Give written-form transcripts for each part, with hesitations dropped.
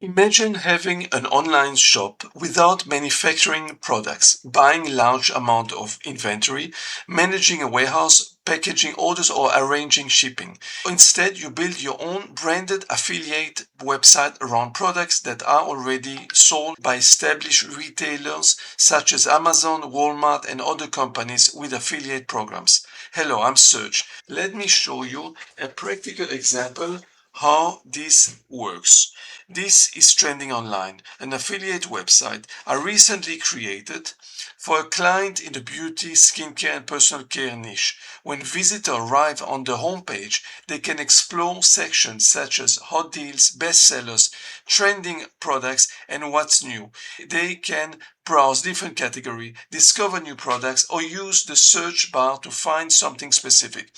Imagine having an online shop without manufacturing products, buying large amount of inventory, managing a warehouse, packaging orders or arranging shipping. Instead, you build your own branded affiliate website around products that are already sold by established retailers such as Amazon, Walmart and other companies with affiliate programs. Hello, I'm Serge. Let me show you a practical example how this works. This is Trending Online, an affiliate website I recently created for a client in the beauty, skincare and personal care niche. When visitors arrive on the homepage, they can explore sections such as hot deals, bestsellers, trending products and what's new. They can browse different categories, discover new products or use the search bar to find something specific.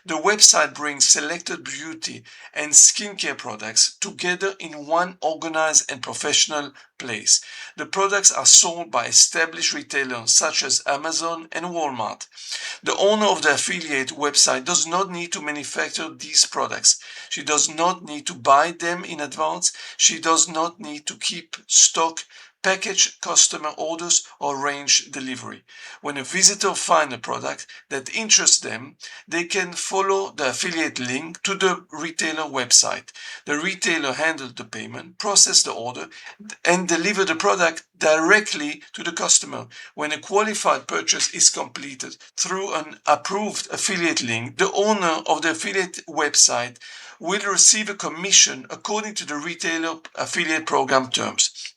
The website brings selected beauty and skincare products together in one organized and professional place. The products are sold by established retailers such as Amazon and Walmart. The owner of the affiliate website does not need to manufacture these products. She does not need to buy them in advance. She does not need to keep stock, package customer orders or arrange delivery. When a visitor finds a product that interests them, they can follow the affiliate link to the retailer website. The retailer handles the payment, processes the order, and delivers the product directly to the customer. When a qualified purchase is completed through an approved affiliate link, the owner of the affiliate website will receive a commission according to the retailer affiliate program terms.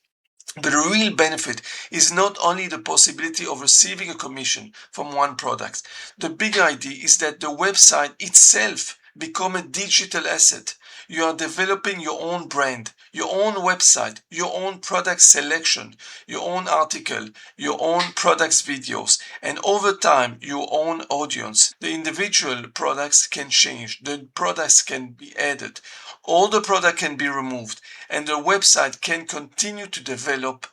But the real benefit is not only the possibility of receiving a commission from one product. The big idea is that the website itself become a digital asset. You are developing your own brand, your own website, your own product selection, your own article, your own products videos, and over time your own audience. The individual products can change, the products can be added, all the product can be removed, and the website can continue to develop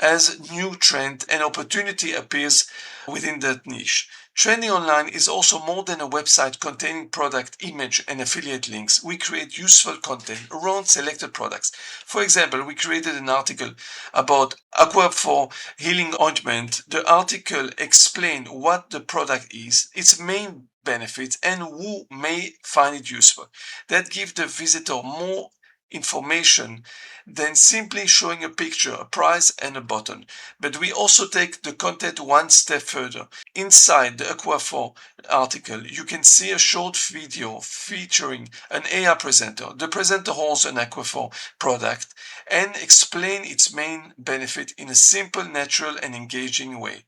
as new trend and opportunity appears within that niche. Trending Online is also more than a website containing product image and affiliate links. We create useful content around selected products. For example, we created an article about Aquaphor healing ointment. The article explained what the product is, its main benefits, and who may find it useful. That gives the visitor more information than simply showing a picture, a price, and a button. But we also take the content one step further. Inside the Aquaphor article, you can see a short video featuring an AI presenter. The presenter holds an Aquaphor product and explain its main benefit in a simple, natural, and engaging way.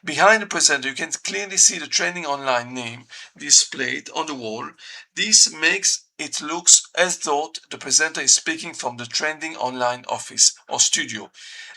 Behind the presenter, you can clearly see the Trending Online name displayed on the wall. This makes it look as though the presenter is speaking from the Trending Online office or studio.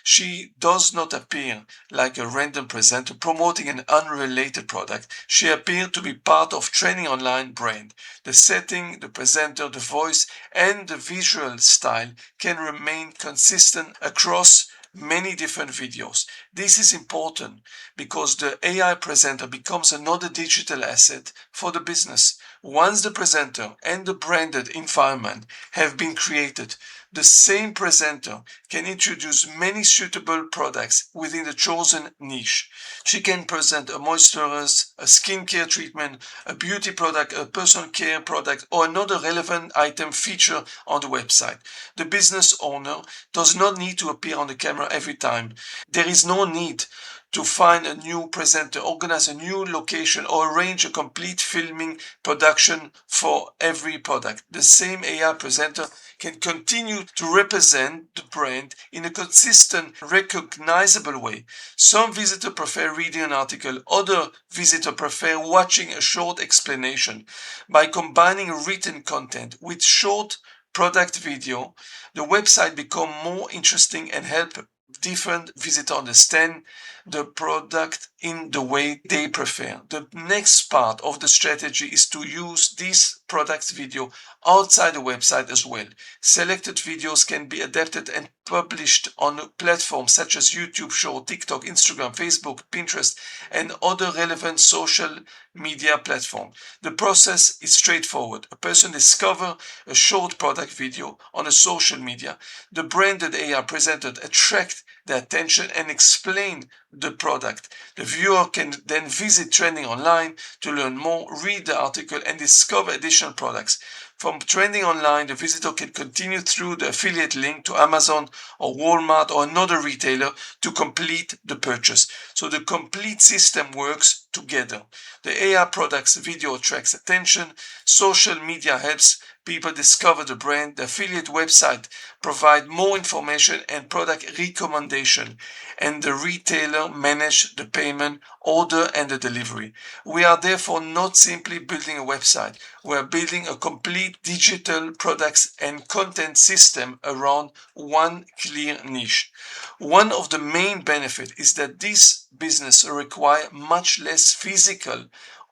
She does not appear like a random presenter promoting an unrelated product. She appears to be part of Trending Online brand. The setting, the presenter, the voice, and the visual style can remain consistent across many different videos. This is important because the AI presenter becomes another digital asset for the business. Once the presenter and the branded environment have been created, the same presenter can introduce many suitable products within the chosen niche. She can present a moisturizer, a skincare treatment, a beauty product, a personal care product, or another relevant item featured on the website. The business owner does not need to appear on the camera every time. There is no need to find a new presenter, organize a new location, or arrange a complete filming production for every product. The same AI presenter can continue to represent the brand in a consistent, recognizable way. Some visitors prefer reading an article, other visitors prefer watching a short explanation. By combining written content with short product video, the website become more interesting and help different visitors understand the product in the way they prefer. The next part of the strategy is to use this product's video outside the website as well. Selected videos can be adapted and published on platforms such as YouTube Short, TikTok, Instagram, Facebook, Pinterest, and other relevant social media platforms. The process is straightforward. A person discovers a short product video on a social media. The branded AR presented attract the attention and explain the product. The viewer can then visit Trending Online to learn more, read the article, and discover additional products. From Trending Online, the visitor can continue through the affiliate link to Amazon or Walmart or another retailer to complete the purchase. So the complete system works together. The AR products video attracts attention, social media helps people discover the brand, the affiliate website provide more information and product recommendation, and the retailer manage the payment, order, and the delivery. We are therefore not simply building a website, we are building a complete digital products and content system around one clear niche. One of the main benefits is that this business requires much less physical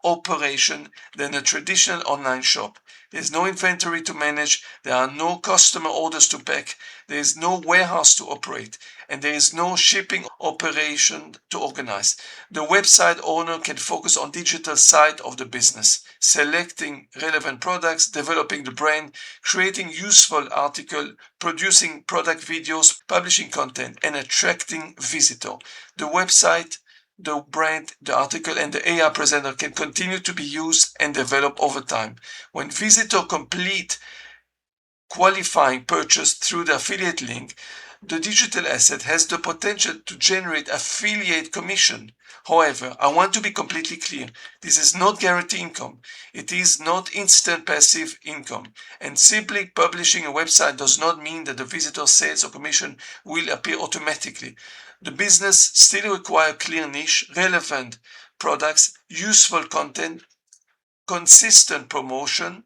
operation than a traditional online shop. There's no inventory to manage, there are no customer orders to pack, there is no warehouse to operate, and there is no shipping operation to organize. The website owner can focus on digital side of the business, selecting relevant products, developing the brand, creating useful article, producing product videos, publishing content, and attracting visitor. The website, the brand, the article, and the AR presenter can continue to be used and developed over time. When visitor complete qualifying purchase through the affiliate link, the digital asset has the potential to generate affiliate commission. However, I want to be completely clear. This is not guaranteed income. It is not instant passive income. And simply publishing a website does not mean that the visitor sales or commission will appear automatically. The business still requires clear niche, relevant products, useful content, consistent promotion,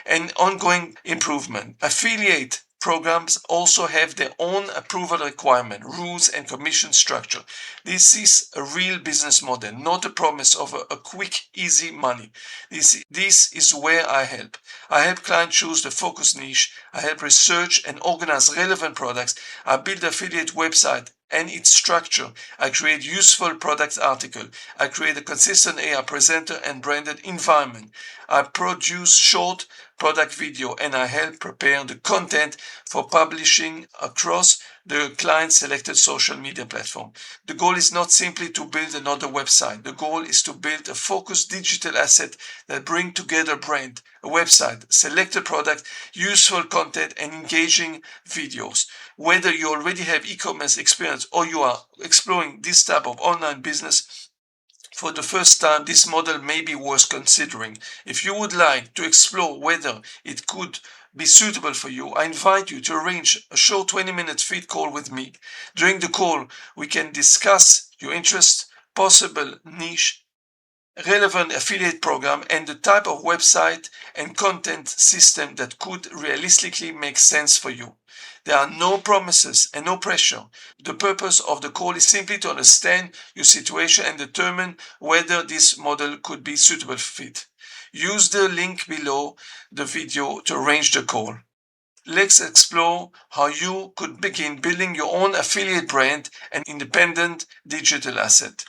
and ongoing improvement. Affiliate programs also have their own approval requirement, rules, and commission structure. This is a real business model, not a promise of a quick, easy money. This is where I help. I help clients choose the focus niche. I help research and organize relevant products. I build affiliate website and its structure. I create useful product article. I create a consistent AR presenter and branded environment. I produce short product video and I help prepare the content for publishing across the client selected social media platform. The goal is not simply to build another website. The goal is to build a focused digital asset that brings together brand, a website, selected product, useful content, and engaging videos. Whether you already have e-commerce experience or you are exploring this type of online business for the first time, this model may be worth considering. If you would like to explore whether it could be suitable for you, I invite you to arrange a short 20-minute feed call with me. During the call, we can discuss your interest, possible niche, relevant affiliate program, and the type of website and content system that could realistically make sense for you. There are no promises and no pressure. The purpose of the call is simply to understand your situation and determine whether this model could be suitable fit. Use the link below the video to arrange the call. Let's explore how you could begin building your own affiliate brand and independent digital asset.